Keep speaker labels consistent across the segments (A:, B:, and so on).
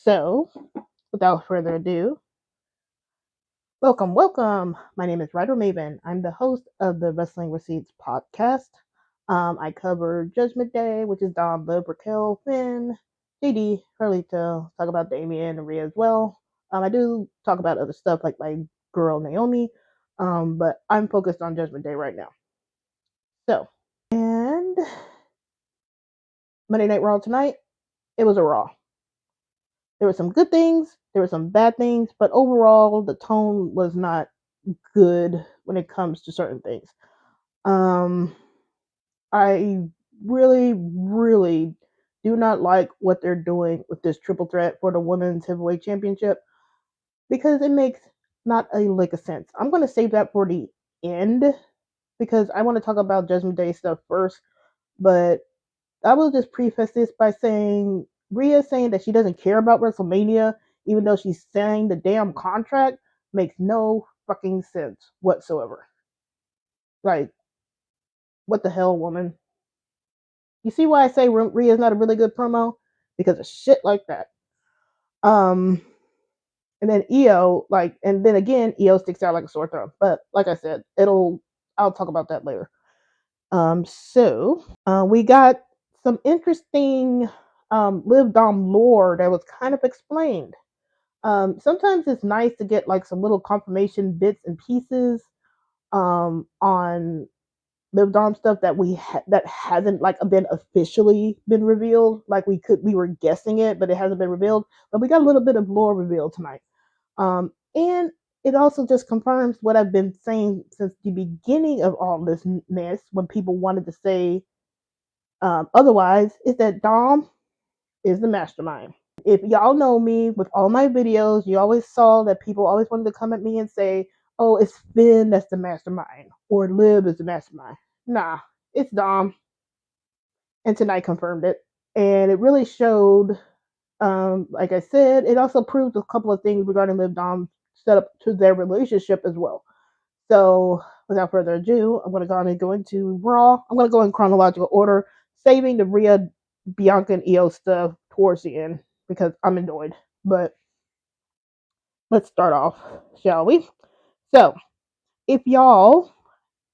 A: So, without further ado, welcome. My name is WriterMaven. I'm the host of the Wrestling Receipts podcast. I cover Judgment Day, which is Dom, Liv, Raquel, Finn, JD, Carlito, talk about Damien and Rhea as well. I do talk about other stuff like my girl Naomi, but I'm focused on Judgment Day right now. So, and Monday Night Raw tonight, it was a Raw. There were some good things, there were some bad things, but overall the tone was not good when it comes to certain things. I really do not like what they're doing with this triple threat for the women's heavyweight championship because it makes not a lick of sense. I'm going to save that for the end because I want to talk about Judgment Day stuff first, but I will just preface this by saying Rhea saying that she doesn't care about WrestleMania, even though she's signing the damn contract, makes no fucking sense whatsoever. Like, what the hell, woman? You see why I say Rhea's not a really good promo? Because of shit like that. And then Io, and then again, Io sticks out like a sore thumb. But like I said, I'll talk about that later. So we got some interesting Liv Dom lore that was kind of explained. Sometimes it's nice to get like some little confirmation bits and pieces on Liv Dom stuff that that hasn't like been officially been revealed. Like we were guessing it, but it hasn't been revealed. But we got a little bit of lore revealed tonight. And it also just confirms what I've been saying since the beginning of all this mess when people wanted to say otherwise, is that Dom is the mastermind. If y'all know me with all my videos, you always saw that people always wanted to come at me and say, oh, it's Finn that's the mastermind, or Liv is the mastermind. Nah, it's Dom. And tonight confirmed it. And it really showed, like I said, it also proved a couple of things regarding Liv Dom set up to their relationship as well. So without further ado, I'm going to go into Raw. I'm going to go in chronological order, saving the Rhea, Bianca, and Io stuff towards the end because I'm annoyed. But let's start off, shall we? So if y'all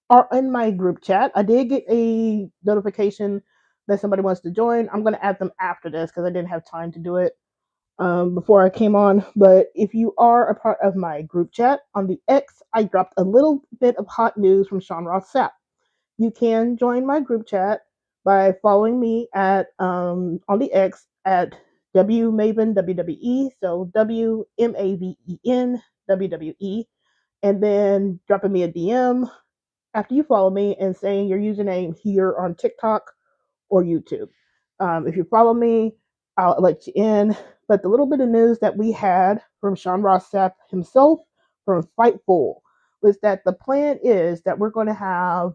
A: are in my group chat, I did get a notification that somebody wants to join. I'm going to add them after this because I didn't have time to do it before I came on. But if you are a part of my group chat on the X, I dropped a little bit of hot news from Sean Ross Sapp. You can join my group chat by following me at on the X at WMaven WWE, so WMAVEN WWE, and then dropping me a DM after you follow me and saying your username here on TikTok or YouTube. If you follow me, I'll let you in. But the little bit of news that we had from Sean Ross Sapp himself from Fightful was that the plan is that we're going to have,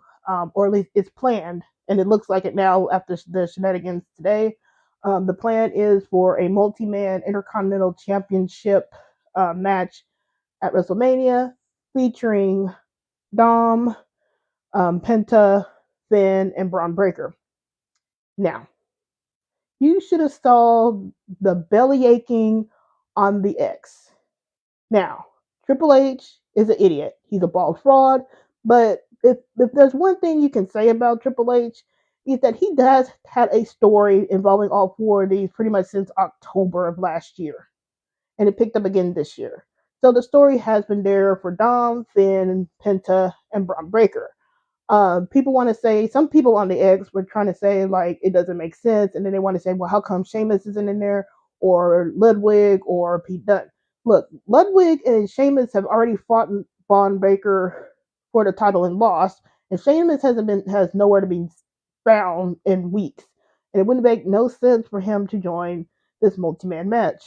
A: or at least it's planned, and it looks like it now after the shenanigans today. The plan is for a multi-man Intercontinental Championship match at WrestleMania featuring Dom, Penta, Finn, and Braun Breaker. Now, you should have saw the belly aching on the X. Now, Triple H is an idiot. He's a bald fraud. But if there's one thing you can say about Triple H, is that he has had a story involving all four of these pretty much since October of last year. And it picked up again this year. So the story has been there for Dom, Finn, Penta, and Braun Breaker. People want to say, some people on the X were trying to say like it doesn't make sense, and then they want to say, well, how come Sheamus isn't in there, or Ludwig, or Pete Dunne? Look, Ludwig and Sheamus have already fought Braun Breaker for the title and lost, and Sheamus has nowhere to be found in weeks, and it wouldn't make no sense for him to join this multi-man match.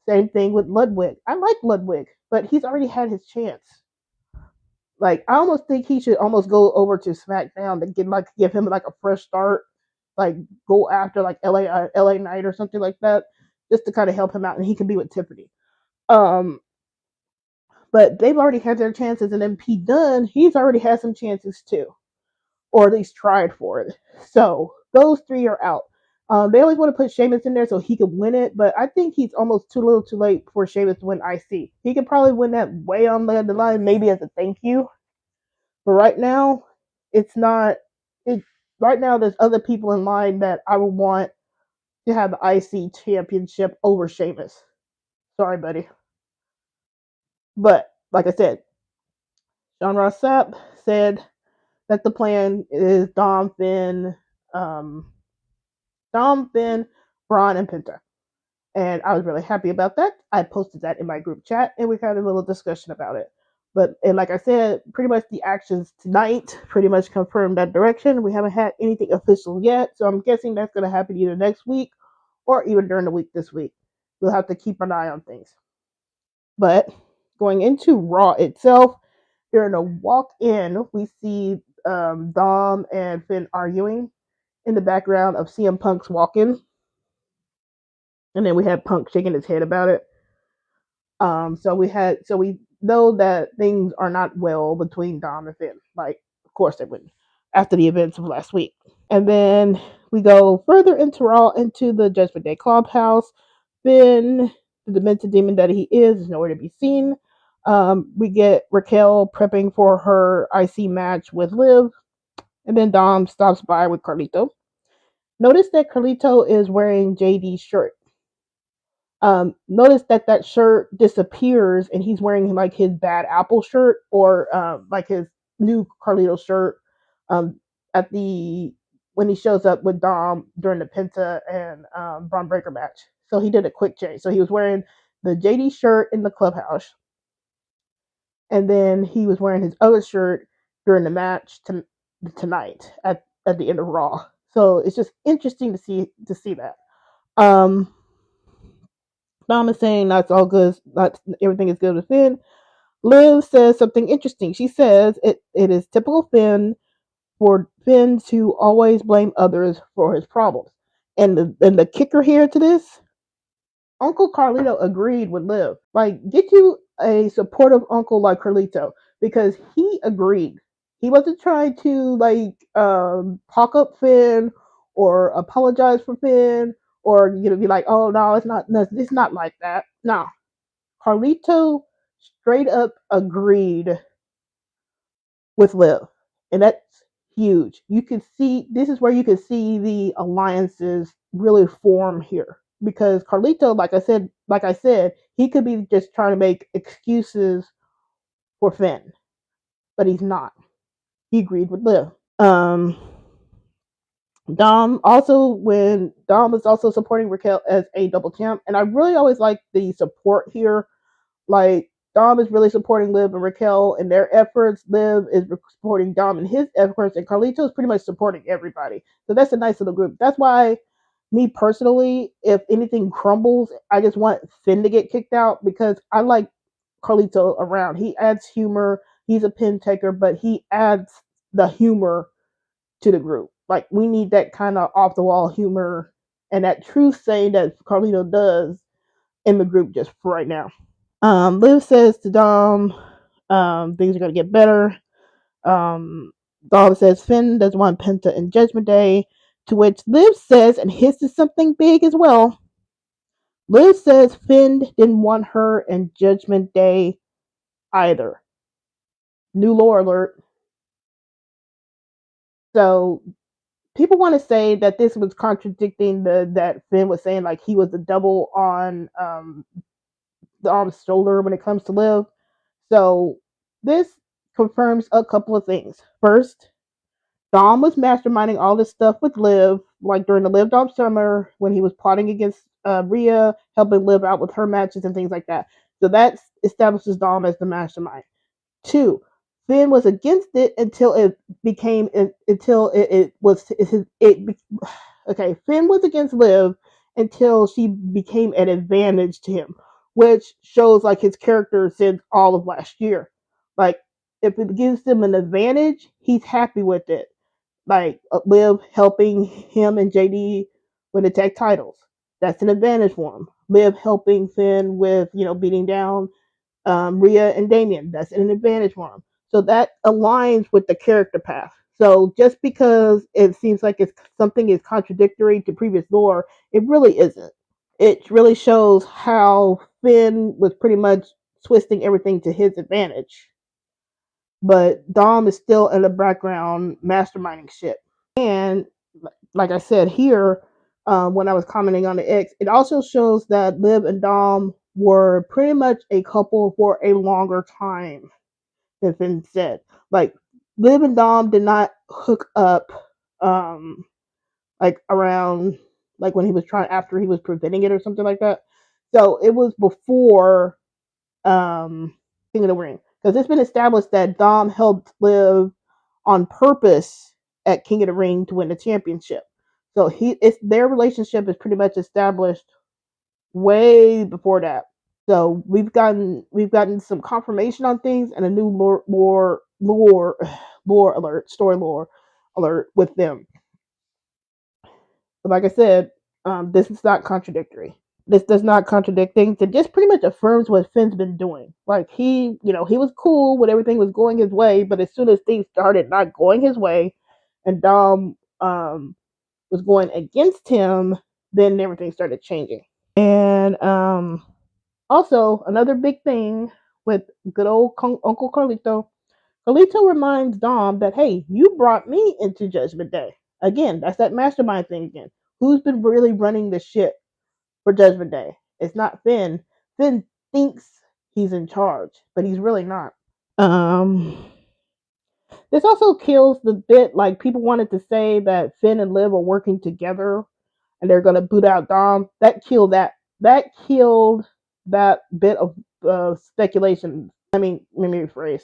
A: Same thing with Ludwig. I like Ludwig, but he's already had his chance. Like, I almost think he should almost go over to SmackDown to give him like a fresh start, like go after like LA Knight or something like that, just to kind of help him out, and he can be with Tiffany. But they've already had their chances, and then Pete Dunne, he's already had some chances too, or at least tried for it. So those three are out. They always want to put Sheamus in there so he could win it, but I think he's almost too little too late for Sheamus to win IC. He could probably win that way on the line, maybe as a thank you. But right now, it's not. It right now there's other people in line that I would want to have the IC championship over Sheamus. Sorry, buddy. But like I said, Sean Ross Sapp said that the plan is um, Dom, Finn, Braun, and Penta. And I was really happy about that. I posted that in my group chat, and we had a little discussion about it. But and like I said, pretty much the actions tonight pretty much confirmed that direction. We haven't had anything official yet, so I'm guessing that's going to happen either next week or even during the week this week. We'll have to keep an eye on things. But going into Raw itself, during a walk-in, we see Dom and Finn arguing in the background of CM Punk's walk-in, and then we had Punk shaking his head about it. So we know that things are not well between Dom and Finn. Like, of course they wouldn't after the events of last week. And then we go further into Raw into the Judgment Day Clubhouse. Finn, the demented demon that he is nowhere to be seen. We get Raquel prepping for her IC match with Liv, and then Dom stops by with Carlito. Notice that Carlito is wearing JD's shirt. Notice that shirt disappears and he's wearing like his Bad Apple shirt or like his new Carlito shirt at the when he shows up with Dom during the Penta and Braun Breaker match. So he did a quick change. So he was wearing the JD shirt in the clubhouse, and then he was wearing his other shirt during the match tonight at the end of Raw. So it's just interesting to see that. Dom is saying that's all good, not everything is good with Finn. Liv says something interesting. She says it is typical Finn for Finn to always blame others for his problems. And the kicker here to this, Uncle Carlito agreed with Liv. Like, get you a supportive uncle like Carlito, because he agreed. He wasn't trying to like talk up Finn or apologize for Finn or be like, oh no, it's not like that. No, Carlito straight up agreed with Liv, and that's huge. You can see this is where you can see the alliances really form here, because Carlito, like I said, he could be just trying to make excuses for Finn, but he's not. He agreed with Liv. Dom is also supporting Raquel as a double champ, and I really always like the support here. Like, Dom is really supporting Liv and Raquel in their efforts. Liv is supporting Dom in his efforts, and Carlito is pretty much supporting everybody. So that's a nice little group. That's why, me personally, if anything crumbles, I just want Finn to get kicked out, because I like Carlito around. He adds humor. He's a pin taker, but he adds the humor to the group. Like, we need that kind of off the wall humor and that truth saying that Carlito does in the group just for right now. Liv says to Dom, things are gonna get better. Dom says Finn doesn't want Penta in Judgment Day, to which Liv says, and his is something big as well. Liv says Finn didn't want her in Judgment Day either. New lore alert. So people want to say that this was contradicting that Finn was saying like he was the double on Dom's shoulder when it comes to Liv. So this confirms a couple of things. First, Dom was masterminding all this stuff with Liv, like during the Liv Dom summer when he was plotting against Rhea, helping Liv out with her matches and things like that. So that establishes Dom as the mastermind. Two, Finn was against it until it became okay. Finn was against Liv until she became an advantage to him, which shows like his character since all of last year. Like, if it gives him an advantage, he's happy with it. Like Liv helping him and JD with the tag titles, that's an advantage for him. Liv helping Finn with beating down Rhea and Damien, that's an advantage for him. So that aligns with the character path. So just because it seems like it's something is contradictory to previous lore, it really isn't. It really shows how Finn was pretty much twisting everything to his advantage. But Dom is still in the background masterminding shit. And like I said here, when I was commenting on the X, it also shows that Liv and Dom were pretty much a couple for a longer time than Finn said. Like Liv and Dom did not hook up um like around like when he was trying after he was preventing it or something like that. So it was before King of the Ring. Because it's been established that Dom helped Liv on purpose at King of the Ring to win the championship. So it's their relationship is pretty much established way before that. So we've gotten some confirmation on things and a new lore alert, story lore alert with them. But like I said, this is not contradictory. This does not contradict things. It just pretty much affirms what Finn's been doing. Like he was cool when everything was going his way, but as soon as things started not going his way, and Dom was going against him, then everything started changing. And also another big thing with good old Uncle Carlito. Carlito reminds Dom that hey, you brought me into Judgment Day. Again, that's that mastermind thing again. Who's been really running the ship for Judgment Day? It's not Finn. Finn thinks he's in charge, but he's really not. Um, this also kills the bit like people wanted to say that Finn and Liv are working together and they're gonna boot out Dom. That killed that. That killed that bit of speculation. Let me rephrase.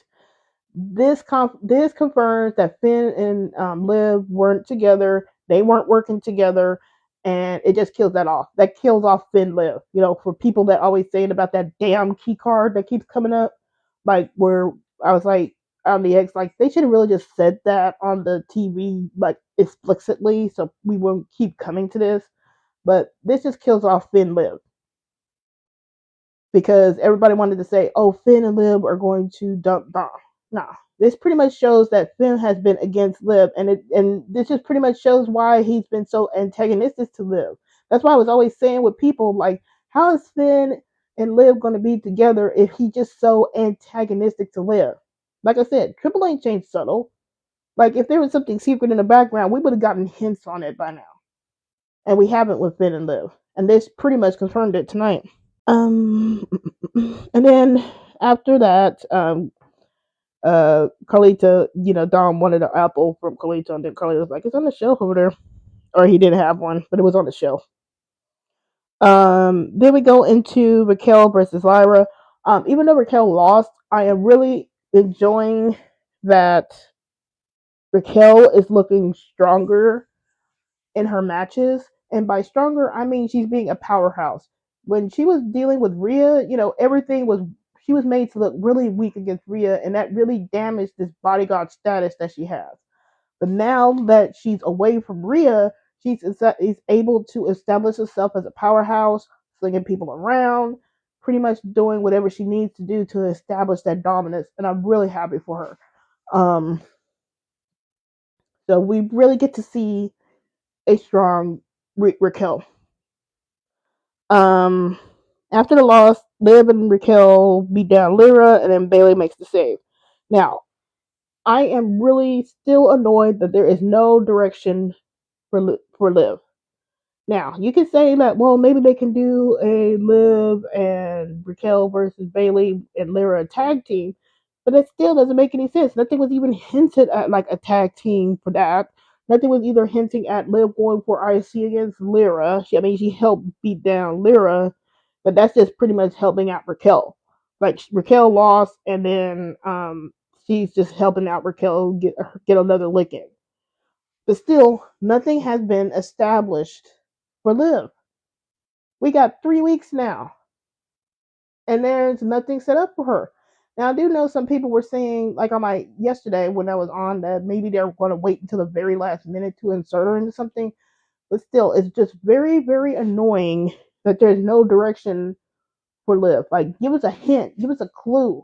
A: This confirms that Finn and Liv weren't together. They weren't working together, and it just kills that off. That kills off Finn Liv. For people that always saying about that damn key card that keeps coming up, like where I was like on the X, like they should have really just said that on the TV, like explicitly, so we won't keep coming to this. But this just kills off Finn Liv because everybody wanted to say, "Oh, Finn and Liv are going to dump Dom." Nah, this pretty much shows that Finn has been against Liv, and this just pretty much shows why he's been so antagonistic to Liv. That's why I was always saying with people like, how is Finn and Liv going to be together if he's just so antagonistic to Liv? Like I said, Triple H ain't subtle. Like if there was something secret in the background, we would have gotten hints on it by now, and we haven't with Finn and Liv, and this pretty much confirmed it tonight. And then after that, Carlita, Dom wanted an apple from Carlita, and then Carlita was like, "It's on the shelf over there," or he didn't have one, but it was on the shelf. Then we go into Raquel versus Lyra. Even though Raquel lost, I am really enjoying that Raquel is looking stronger in her matches. And by stronger, I mean she's being a powerhouse. When she was dealing with Rhea, everything was she was made to look really weak against Rhea, and that really damaged this bodyguard status that she has. But now that she's away from Rhea, is able to establish herself as a powerhouse, slinging people around, pretty much doing whatever she needs to do to establish that dominance. And I'm really happy for her. So we really get to see a strong Raquel. After the loss, Liv and Raquel beat down Lyra, and then Bayley makes the save. Now, I am really still annoyed that there is no direction for Liv. Now, you can say that, well, maybe they can do a Liv and Raquel versus Bayley and Lyra tag team, but that still doesn't make any sense. Nothing was even hinted at like a tag team for that. Nothing was either hinting at Liv going for IC against Lyra. She helped beat down Lyra, but that's just pretty much helping out Raquel. Like Raquel lost, and then she's just helping out Raquel get another lick in. But still, nothing has been established for Liv. We got 3 weeks now, and there's nothing set up for her. Now, I do know some people were saying, like on my yesterday when I was on, that maybe they're going to wait until the very last minute to insert her into something. But still, it's just very, very annoying that there's no direction for Liv. Like, give us a hint, give us a clue.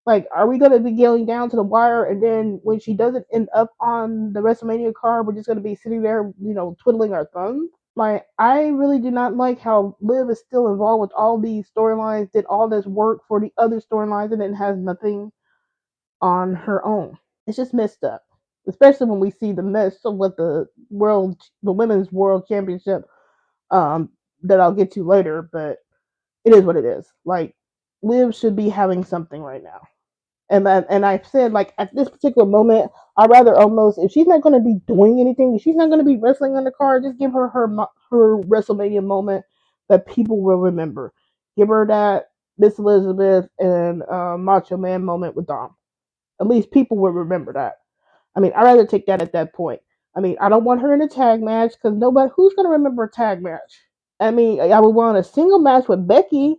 A: Like, are we going to be going down to the wire, and then when she doesn't end up on the WrestleMania card, we're just going to be sitting there, twiddling our thumbs? Like, I really do not like how Liv is still involved with all these storylines, did all this work for the other storylines, and then has nothing on her own. It's just messed up, especially when we see the mess of what the women's world championship, that I'll get to later. But it is what it is. Like, Liv should be having something right now. And I've said, like, at this particular moment, I'd rather almost, if she's not going to be doing anything, if she's not going to be wrestling on the card, just give her WrestleMania moment that people will remember. Give her that Miss Elizabeth and Macho Man moment with Dom. At least people will remember that. I mean, I'd rather take that at that point. I mean, I don't want her in a tag match because who's going to remember a tag match? I mean, I would want a single match with Becky,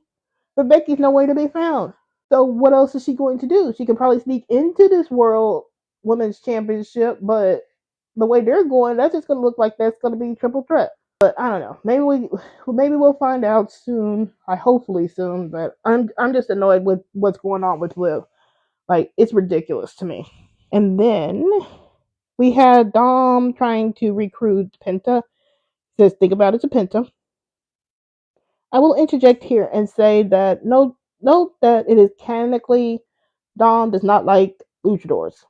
A: but Becky's nowhere to be found. So what else is she going to do? She can probably sneak into this World Women's Championship, but the way they're going, that's just going to look like that's going to be triple threat. But I don't know. Maybe we'll find out soon. Hopefully soon. But I'm just annoyed with what's going on with Liv. Like, it's ridiculous to me. And then we had Dom trying to recruit Penta. Says, think about it's a Penta. I will interject here and say that note that it is canonically Dom does not like luchadors.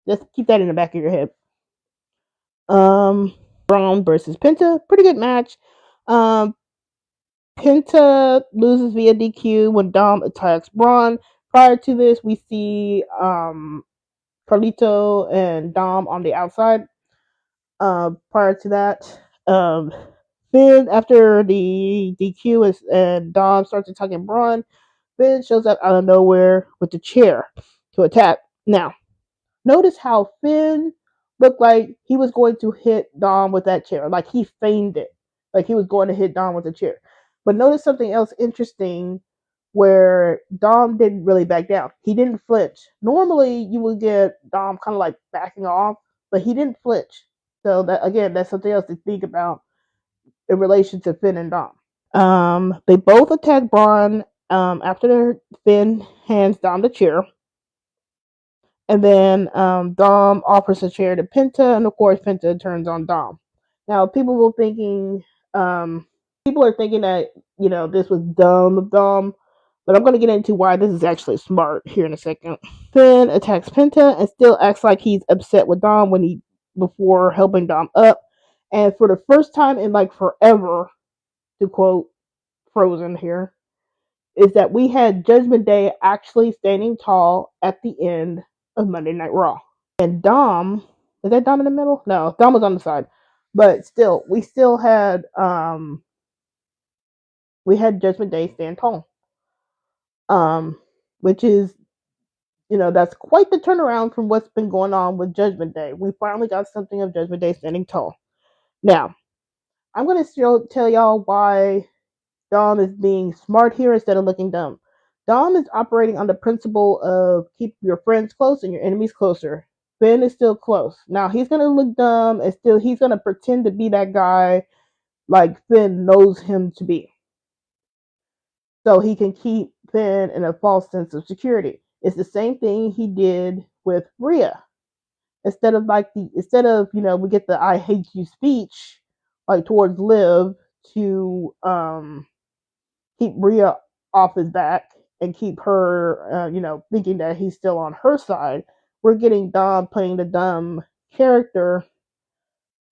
A: Just keep that in the back of your head. Braun versus Penta, pretty good match. Penta loses via DQ when Dom attacks Braun. Prior to this, we see Carlito and Dom on the outside. Prior to that, Finn, after the DQ and Dom starts attacking Braun, Finn shows up out of nowhere with the chair to attack. Now, notice how Finn looked like he was going to hit Dom with that chair. Like, he feigned it. Like, he was going to hit Dom with the chair. But notice something else interesting where Dom didn't really back down. He didn't flinch. Normally, you would get Dom kind of like backing off, but he didn't flinch. So, that's something else to think about in relation to Finn and Dom. They both attack Braun after Finn hands Dom the chair. And then Dom offers a chair to Penta, and of course Penta turns on Dom. Now people are thinking that this was dumb of Dom, but I'm going to get into why this is actually smart here in a second. Finn attacks Penta and still acts like he's upset with Dom before helping Dom up. And for the first time in like forever, to quote Frozen here, is that we had Judgment Day actually standing tall at the end of Monday Night Raw. And Dom, is that Dom in the middle? No, Dom was on the side. But still, we had Judgment Day stand tall. Which is, that's quite the turnaround from what's been going on with Judgment Day. We finally got something of Judgment Day standing tall. Now, I'm going to tell y'all why Dom is being smart here instead of looking dumb. Dom is operating on the principle of keep your friends close and your enemies closer. Finn is still close. Now, he's going to look dumb and still he's going to pretend to be that guy like Finn knows him to be. So he can keep Finn in a false sense of security. It's the same thing he did with Rhea. Instead of we get the I hate you speech like towards Liv to keep Rhea off his back and keep her, thinking that he's still on her side. We're getting Dom playing the dumb character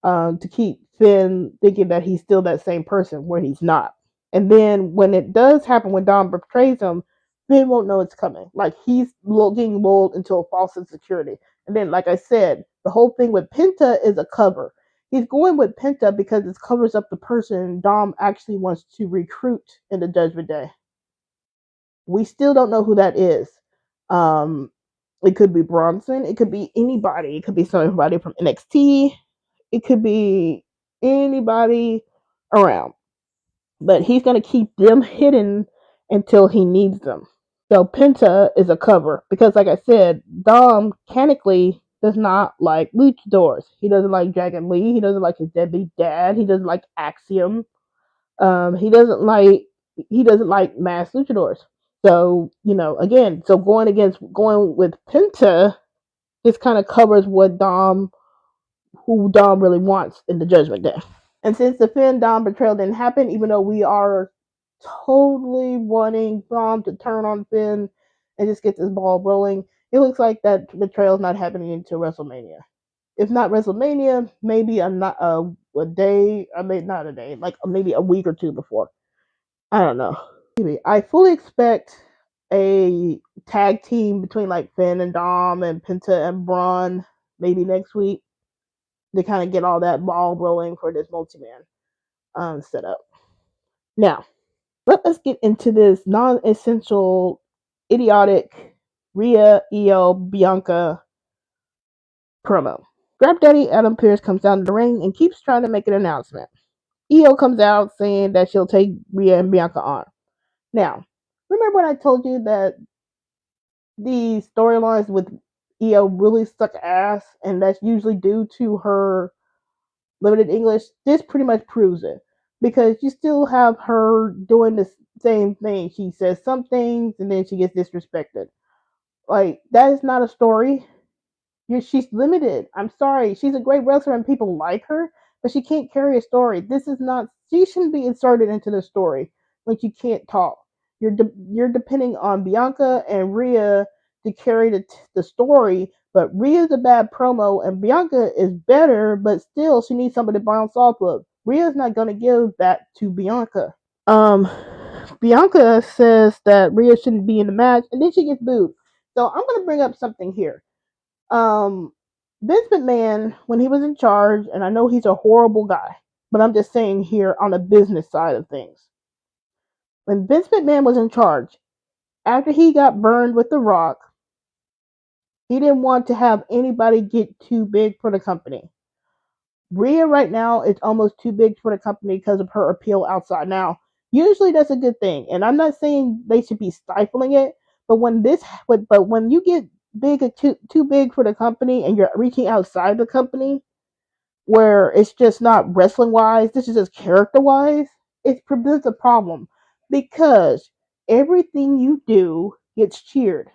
A: to keep Finn thinking that he's still that same person when he's not. And then when it does happen, when Dom betrays him, Finn won't know it's coming. Like, he's getting lulled into a false insecurity. And then, like I said, the whole thing with Penta is a cover. He's going with Penta because it covers up the person Dom actually wants to recruit in the Judgment Day. We still don't know who that is. It could be Bronson. It could be anybody. It could be somebody from NXT. It could be anybody around. But he's going to keep them hidden until he needs them. So Penta is a cover because, like I said, Dom canonically does not like luchadors. He doesn't like Dragon Lee. He doesn't like his deadbeat dad. He doesn't like Axiom. He doesn't like mass luchadors. So, again, so going with Penta, this kind of covers who Dom really wants in the Judgment Day. And since the Finn Dom betrayal didn't happen, even though we are totally wanting Dom to turn on Finn and just get this ball rolling, it looks like that betrayal is not happening until WrestleMania. If not WrestleMania, maybe a day, I mean not a day, like maybe a week or two before. I don't know. I fully expect a tag team between like Finn and Dom and Penta and Braun maybe next week to kind of get all that ball rolling for this multi-man setup. Now, let us get into this non-essential, idiotic Rhea, Io, Bianca promo. Grab Daddy Adam Pearce comes down to the ring and keeps trying to make an announcement. Io comes out saying that she'll take Rhea and Bianca on. Now, remember when I told you that the storylines with Io really suck ass, and that's usually due to her limited English? This pretty much proves it, because you still have her doing the same thing. She says some things and then she gets disrespected. Like, that is not a story. She's limited. I'm sorry. She's a great wrestler and people like her, but she can't carry a story. This is not. She shouldn't be inserted into the story when she can't talk. You're depending on Bianca and Rhea to carry the story, but Rhea's a bad promo and Bianca is better, but still she needs somebody to bounce off of. Rhea's not going to give that to Bianca. Bianca says that Rhea shouldn't be in the match, and then she gets booed. So I'm going to bring up something here. Vince McMahon, when he was in charge, and I know he's a horrible guy, but I'm just saying here on the business side of things. When Vince McMahon was in charge, after he got burned with The Rock, he didn't want to have anybody get too big for the company. Rhea right now is almost too big for the company because of her appeal outside. Now, usually that's a good thing, and I'm not saying they should be stifling it, but when you get too big for the company and you're reaching outside the company, where it's just not wrestling wise, this is just character wise, it presents a problem because everything you do gets cheered.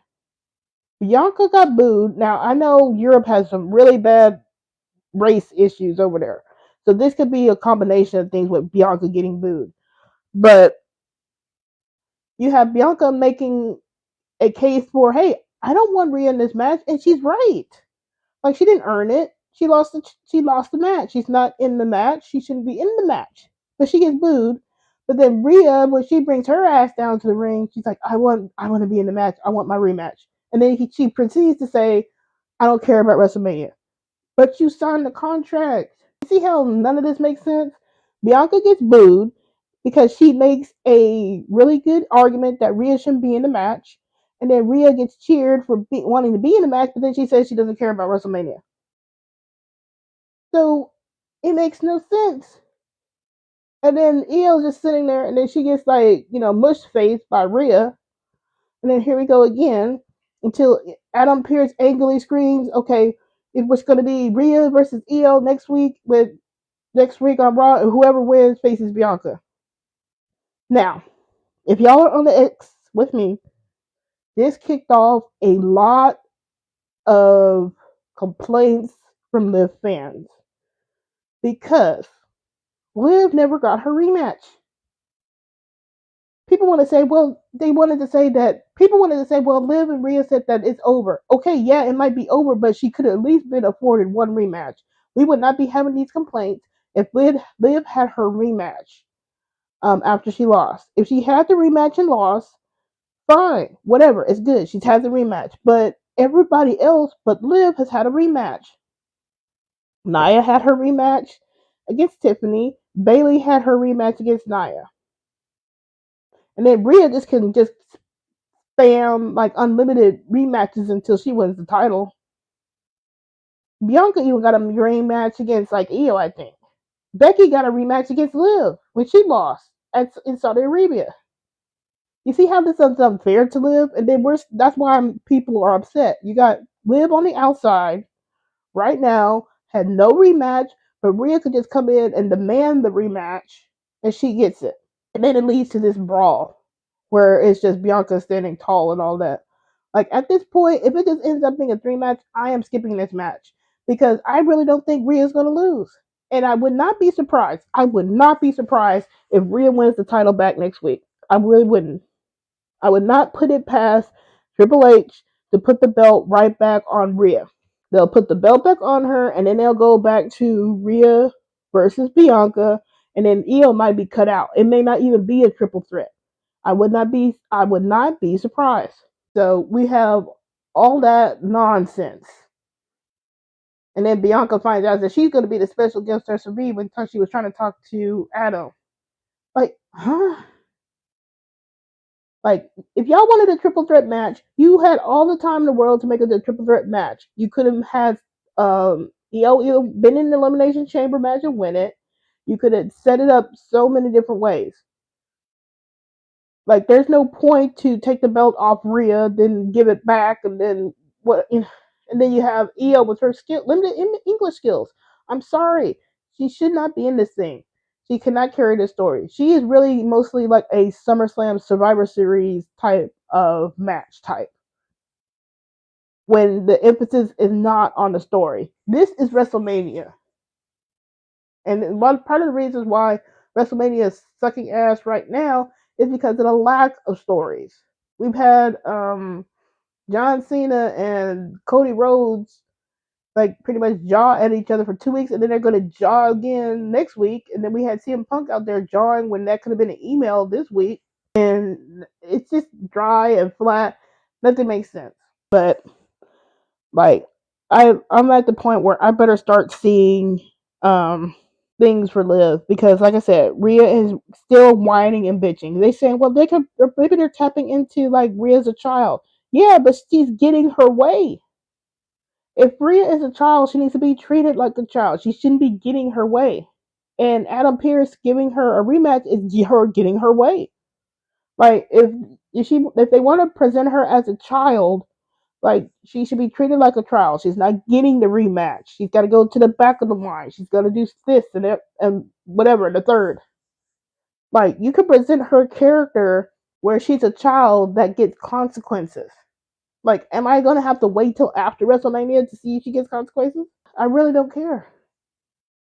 A: Bianca got booed. Now I know Europe has some really bad race issues over there, so this could be a combination of things with Bianca getting booed. But you have Bianca making a case for, hey, I don't want Rhea in this match, and she's right. Like, she didn't earn it. She lost the match. She's not in the match. She shouldn't be in the match. But she gets booed. But then Rhea, when she brings her ass down to the ring, she's like, I want to be in the match. I want my rematch. And then she proceeds to say, I don't care about WrestleMania. But you signed the contract. You see how none of this makes sense? Bianca gets booed because she makes a really good argument that Rhea shouldn't be in the match. And then Rhea gets cheered for wanting to be in the match, but then she says she doesn't care about WrestleMania. So it makes no sense. And then Io's just sitting there, and then she gets mush faced by Rhea. And then here we go again until Adam Pearce angrily screams, okay, it was going to be Rhea versus Io next week on Raw, and whoever wins faces Bianca. Now, if y'all are on the X with me, this kicked off a lot of complaints from Liv fans because Liv never got her rematch. People wanted to say, well, Liv and Rhea said that it's over. Okay, yeah, it might be over, but she could have at least been afforded one rematch. We would not be having these complaints if Liv had her rematch after she lost. If she had the rematch and lost, fine, whatever, it's good. She's had the rematch. But everybody else but Liv has had a rematch. Nia had her rematch against Tiffany. Bayley had her rematch against Nia. And then Rhea can spam like unlimited rematches until she wins the title. Bianca even got a rematch against Io, I think. Becky got a rematch against Liv when she lost in Saudi Arabia. You see how this is unfair to Liv? And then that's why people are upset. You got Liv on the outside right now, had no rematch, but Rhea could just come in and demand the rematch, and she gets it. And then it leads to this brawl. where it's just Bianca standing tall and all that. Like at this point, if it just ends up being a 3 match, I am skipping this match because I really don't think Rhea's going to lose. And I would not be surprised. I would not be surprised if Rhea wins the title back next week. I really wouldn't. I would not put it past Triple H to put the belt right back on Rhea. They'll put the belt back on her, and then they'll go back to Rhea versus Bianca, and then Io might be cut out. It may not even be a triple threat. I would not be surprised. So we have all that nonsense. And then Bianca finds out that she's going to be the special guest referee when she was trying to talk to Adam. Like, huh? Like, if y'all wanted a triple threat match, you had all the time in the world to make it a triple threat match. You could have had Io been in the Elimination Chamber match and win it. You could have set it up so many different ways. Like, there's no point to take the belt off Rhea, then give it back, and then what? You know, and then you have Io with her limited English skills. I'm sorry, she should not be in this thing. She cannot carry this story. She is really mostly like a SummerSlam Survivor Series type of match type. When the emphasis is not on the story. This is WrestleMania. And one part of the reasons why WrestleMania is sucking ass right now is because of the lack of stories. We've had John Cena and Cody Rhodes like pretty much jaw at each other for 2 weeks, and then they're going to jaw again next week. And then we had CM Punk out there jawing when that could have been an email this week, and it's just dry and flat. Nothing makes sense. But like, I'm at the point where I better start seeing things for Liv, because like I said, Rhea is still whining and bitching. They saying, well, maybe they're tapping into like Rhea's a child. Yeah, but she's getting her way. If Rhea is a child, she needs to be treated like a child. She shouldn't be getting her way. And Adam Pearce giving her a rematch is her getting her way. Like, if they want to present her as a child, like, she should be treated like a child. She's not getting the rematch. She's got to go to the back of the line. She's got to do this and that and whatever, the third. Like, you could present her character where she's a child that gets consequences. Like, am I going to have to wait till after WrestleMania to see if she gets consequences? I really don't care.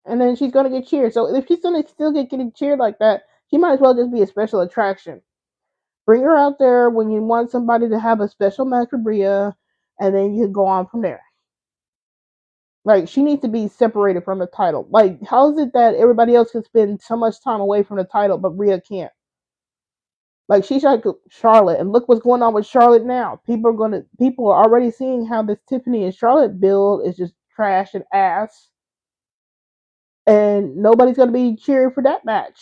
A: And then she's going to get cheered. So if she's going to still get getting cheered like that, she might as well just be a special attraction. Bring her out there when you want somebody to have a special match with Rhea, and then you can go on from there. Like, she needs to be separated from the title. Like, how is it that everybody else can spend so much time away from the title, but Rhea can't? Like, she's like Charlotte, and look what's going on with Charlotte now. People are already seeing how this Tiffany and Charlotte build is just trash and ass, and nobody's gonna be cheering for that match.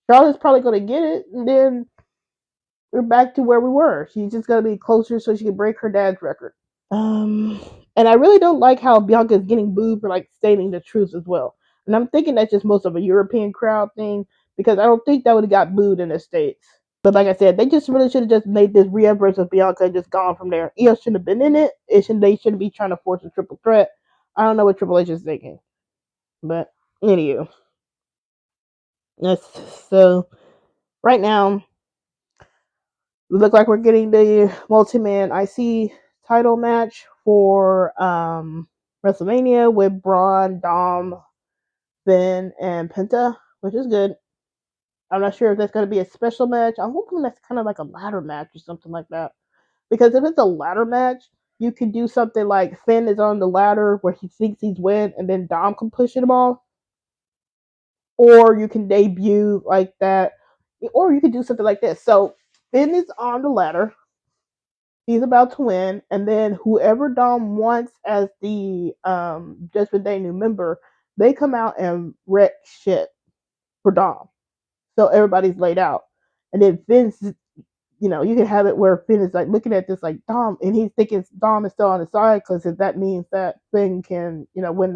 A: Charlotte's probably gonna get it, and then we're back to where we were. She's just gonna be closer so she can break her dad's record. And I really don't like how Bianca is getting booed for like stating the truth as well. And I'm thinking that's just most of a European crowd thing, because I don't think that would have got booed in the States. But like I said, they just really should have just made this Rhea versus Bianca and just gone from there. Io shouldn't have been in it. They shouldn't be trying to force a triple threat. I don't know what Triple H is thinking. But anywho. So right now, we look like we're getting the multi-man IC title match for WrestleMania with Braun, Dom, Finn, and Penta, which is good. I'm not sure if that's going to be a special match. I'm hoping that's kind of like a ladder match or something like that. Because if it's a ladder match, you could do something like Finn is on the ladder where he thinks he's win, and then Dom can push him off. Or you can debut like that. Or you could do something like this. So Finn is on the ladder. He's about to win, and then whoever Dom wants as the Judgment Day new member, they come out and wreck shit for Dom. So everybody's laid out. And then Finn's, you can have it where Finn is like looking at this like Dom, and he's thinking Dom is still on the side, because that means that Finn can, win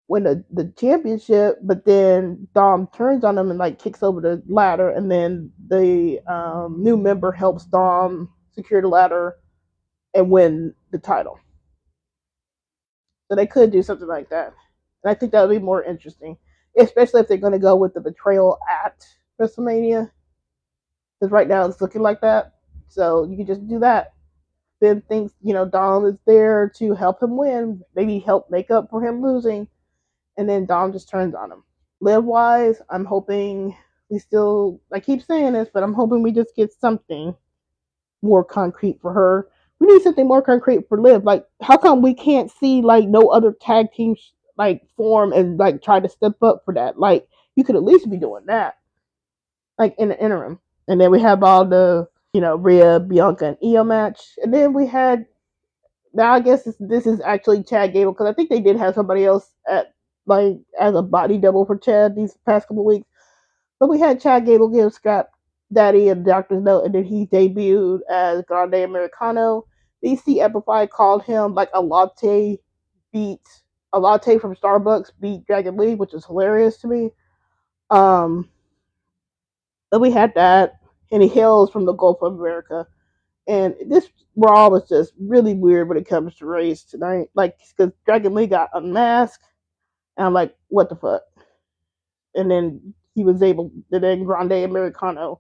A: the championship. But then Dom turns on him and like kicks over the ladder, and then the new member helps Dom secure the ladder and win the title. So they could do something like that. And I think that would be more interesting, especially if they're going to go with the betrayal at WrestleMania. because right now it's looking like that. So you can just do that. Finn thinks, Dom is there to help him win, maybe help make up for him losing, and then Dom just turns on him. Live wise, I'm hoping we still, I keep saying this, but I'm hoping we just get something more concrete for her. We need something more concrete for Liv. Like, how come we can't see like no other tag teams like form and like try to step up for that? Like, you could at least be doing that, like in the interim. And then we have all the, Rhea, Bianca, and Io match, and then we had. Now I guess this is actually Chad Gable because I think they did have somebody else at like as a body double for Chad these past couple weeks. But we had Chad Gable give Scott Daddy a doctor's note, and then he debuted as Grande Americano. DC Amplify called him like beat a latte from Starbucks beat Dragon Lee, which is hilarious to me. Um, but we had that, and he hails from the Gulf of America. And this Raw was just really weird when it comes to race tonight. Like, because Dragon Lee got unmasked, and I'm like, what the fuck? And then he was able, and then Grande Americano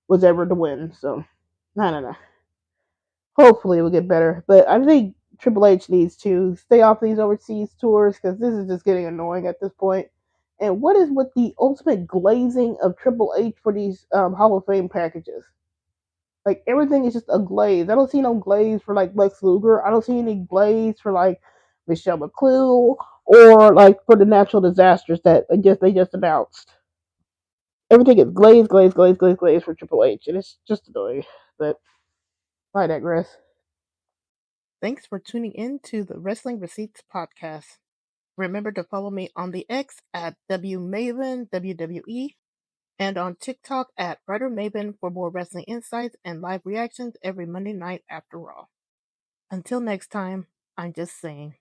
A: was ever to win. So, I don't know. Hopefully it will get better. But I think Triple H needs to stay off these overseas tours because this is just getting annoying at this point. And what is with the ultimate glazing of Triple H for these Hall of Fame packages? Like everything is just a glaze. I don't see no glaze for like Lex Luger. I don't see any glaze for like Michelle McClue or like for the natural disasters that they just announced. Everything is glaze, glaze, glaze, glaze, glaze for Triple H, and it's just annoying. But I digress. Thanks for tuning in to the Wrestling Receipts podcast. Remember to follow me on the X at WMaven WWE and on TikTok at WriterMaven for more wrestling insights and live reactions every Monday night after Raw. Until next time, I'm just saying.